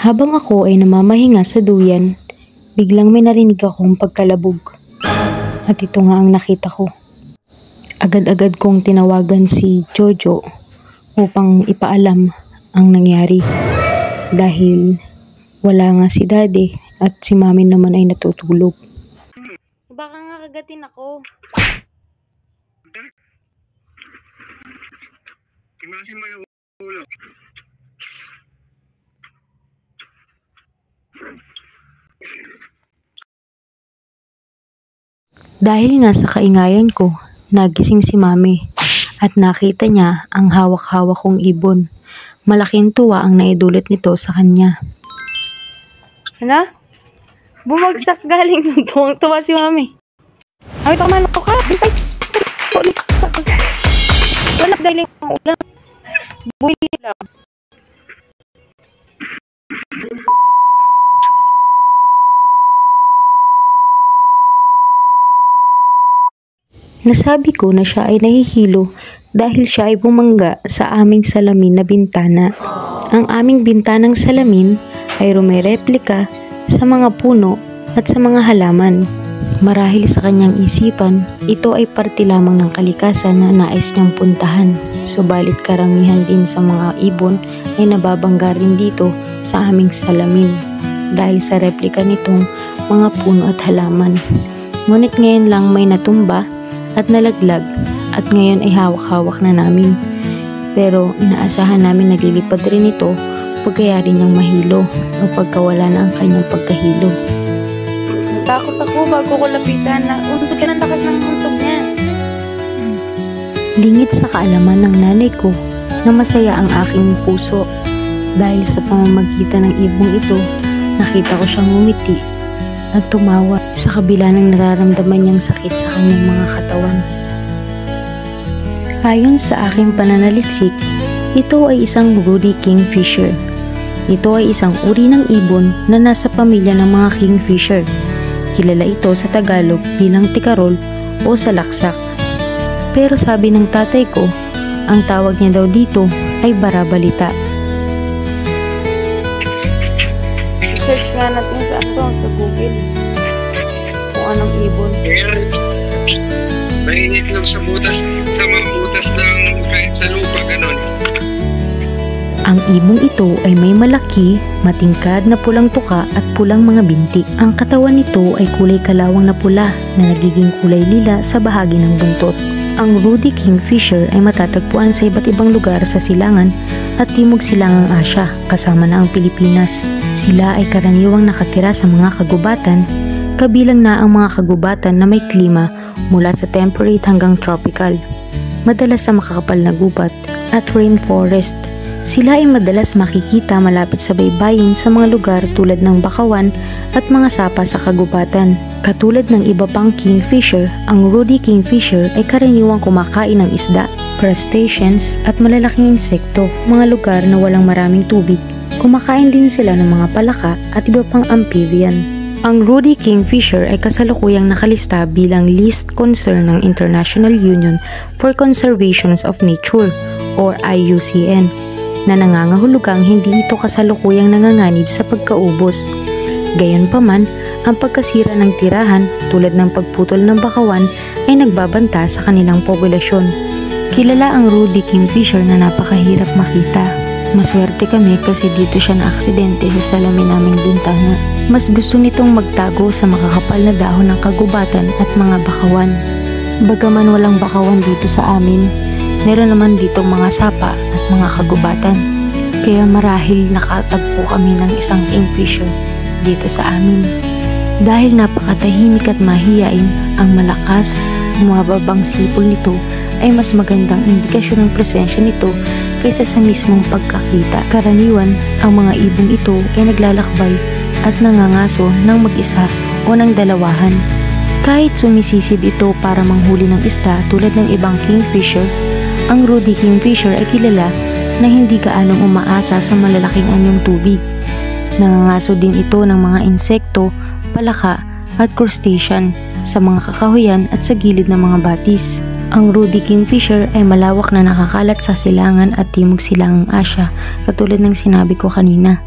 Habang ako ay namamahinga sa duyan, biglang may narinig akong pagkalabog. At ito nga ang nakita ko. Agad-agad kong tinawagan si Jojo upang ipaalam ang nangyari. Dahil wala nga si Daddy at si Mami naman ay natutulog. Baka nga kagatin ako. Timasin mo yung ulo. Dahil nga sa kaingayan ko, nagising si Mami at nakita niya ang hawak-hawak kong ibon. Malaking tuwa ang naidulot nito sa kanya. Ano? Bumagsak galing ng tuwang-tuwa si Mami. Ay, tama na ko ka. Wala galing ng ulam. Buwi lang. Nasabi ko na siya ay nahihilo dahil siya ay bumangga sa aming salamin na bintana. Ang aming bintanang salamin ay rumereplika sa mga puno at sa mga halaman. Marahil sa kanyang isipan, ito ay parte lamang ng kalikasan na nais niyang puntahan. Subalit karamihan din sa mga ibon ay nababangga rin dito sa aming salamin dahil sa replika nitong mga puno at halaman. Ngunit ngayon lang may natumba at nalaglag at ngayon ay hawak-hawak na namin. Pero inaasahan namin naglilipad rin ito pagkayari niyang mahilo o pagkawala na ang kanyang pagkahilo. Takot ako bago ko lapitan na untog ka ng lakas ng untog niya. Lingit sa kaalaman ng nanay ko na masaya ang aking puso dahil sa pamamagitan ng ibong ito nakita ko siyang ngumiti at tumawa sa kabila ng nararamdaman niyang sakit sa kanyang mga katawan. Ayon sa aking pananaliksik, ito ay isang Ruddy Kingfisher. Ito ay isang uri ng ibon na nasa pamilya ng mga kingfisher. Kilala ito sa Tagalog bilang tikarol o salaksak. Pero sabi ng tatay ko, ang tawag niya daw dito ay barabalita. Search nga natin sa Google kung anong ibon. Mainit lang sa butas, sa mga butas ng kahit sa lupa, ganon. Ang ibong ito ay may malaki, matingkad na pulang tuka at pulang mga binti. Ang katawan nito ay kulay kalawang na pula na nagiging kulay lila sa bahagi ng buntot. Ang Ruddy Kingfisher ay matatagpuan sa iba't ibang lugar sa Silangan at Timog Silangang Asya, kasama na ang Pilipinas. Sila ay karaniwang nakatira sa mga kagubatan, kabilang na ang mga kagubatan na may klima mula sa temperate hanggang tropical. Madalas sa makakapal na gubat at rainforest. Sila ay madalas makikita malapit sa baybayin sa mga lugar tulad ng bakawan at mga sapa sa kagubatan. Katulad ng iba pang kingfisher, ang Ruddy Kingfisher ay karaniwang kumakain ng isda, crustaceans at malalaking insekto. Mga lugar na walang maraming tubig, kumakain din sila ng mga palaka at iba pang amphibian. Ang Ruddy Kingfisher ay kasalukuyang nakalista bilang Least Concern ng International Union for Conservation of Nature or IUCN na nangangahulugang hindi ito kasalukuyang nanganganib sa pagkaubos. Gayunpaman, ang pagkasira ng tirahan tulad ng pagputol ng bakawan ay nagbabanta sa kanilang populasyon. Kilala ang Ruddy Kingfisher na napakahirap makita. Maswerte kami kasi dito siya na-aksidente sa salamin naming bintana. Mas gusto nitong magtago sa makakapal na dahon ng kagubatan at mga bakawan. Bagaman walang bakawan dito sa amin, meron naman dito mga sapa at mga kagubatan. Kaya marahil nakatagpo kami ng isang kingfisher dito sa amin. Dahil napakatahimik at mahiyain, ang malakas, mababang sipol nito ay mas magandang indikasyon ng presensya nito kaysa sa mismong pagkakita. Karaniwan, ang mga ibong ito ay naglalakbay at nangangaso ng mag-isa o ng dalawahan. Kahit sumisisid ito para manghuli ng isda tulad ng ibang kingfisher, ang Ruddy Kingfisher ay kilala na hindi gaanong umaasa sa malalaking anyong tubig. Nangangaso din ito ng mga insekto, palaka at crustacean sa mga kakahuyan at sa gilid ng mga batis. Ang Ruddy Kingfisher ay malawak na nakakalat sa Silangan at Timog Silangang Asya, katulad ng sinabi ko kanina.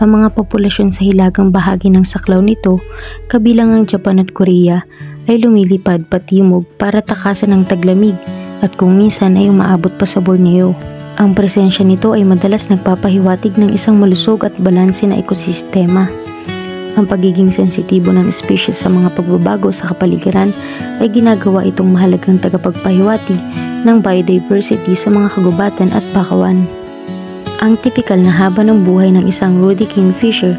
Ang mga populasyon sa hilagang bahagi ng saklaw nito, kabilang ang Japan at Korea, ay lumilipad patimog para takasan ng taglamig at kung minsan ay umaabot pa sa Borneo. Ang presensya nito ay madalas nagpapahiwatig ng isang malusog at balanse na ekosistema. Ang pagiging sensitibo ng species sa mga pagbabago sa kapaligiran ay ginagawa itong mahalagang tagapagpahiwatig ng biodiversity sa mga kagubatan at bakawan. Ang tipikal na haba ng buhay ng isang ruddy kingfisher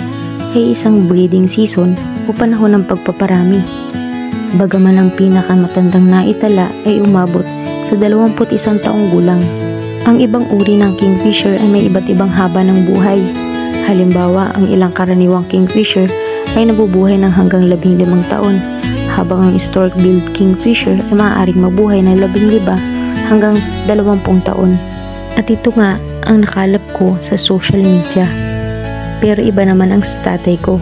ay isang breeding season o panahon ng pagpaparami. Bagaman ang pinakamatandang naitala ay umabot sa 21 taong gulang. Ang ibang uri ng kingfisher ay may iba't ibang haba ng buhay. Halimbawa, ang ilang karaniwang kingfisher ay nabubuhay ng hanggang 15 taon, habang ang stork-billed kingfisher ay maaaring mabuhay ng 15 hanggang 20 taon. At ito nga ang nakalap ko sa social media. Pero iba naman ang sa tatay ko.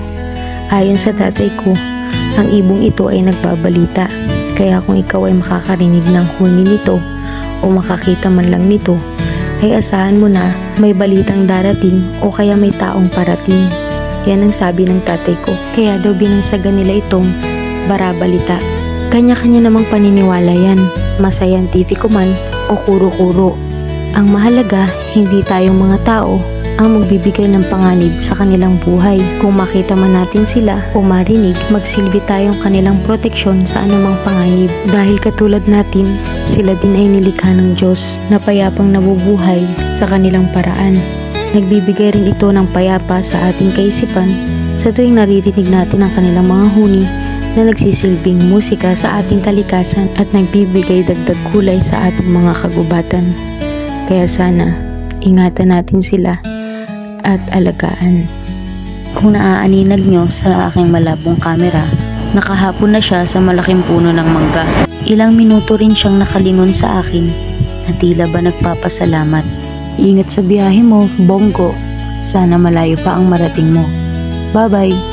Ayon sa tatay ko, ang ibong ito ay nagbabalita. Kaya kung ikaw ay makakarinig ng huni nito o makakita man lang nito, ay asahan mo na may balitang darating o kaya may taong parating. Yan ang sabi ng tatay ko. Kaya daw binansagan nila itong barabalita. Kanya-kanya namang paniniwala yan, masayantipiko man o kuro-kuro. Ang mahalaga, hindi tayong mga tao ang magbibigay ng panganib sa kanilang buhay. Kung makita man natin sila o marinig, magsilbi tayong kanilang proteksyon sa anumang panganib. Dahil katulad natin, sila din ay nilikha ng Diyos na payapang nabubuhay sa kanilang paraan. Nagbibigay rin ito ng payapa sa ating kaisipan sa tuwing naririnig natin ang kanilang mga huni na nagsisilbing musika sa ating kalikasan at nagbibigay dagdag kulay sa ating mga kagubatan. Kaya sana, ingatan natin sila at alagaan. Kung naaaninag nyo sa aking malabong kamera, nakahapon na siya sa malaking puno ng mangga. Ilang minuto rin siyang nakalingon sa akin na tila ba nagpapasalamat. Ingat sa biyahe mo, Bongo. Sana malayo pa ang marating mo. Bye-bye!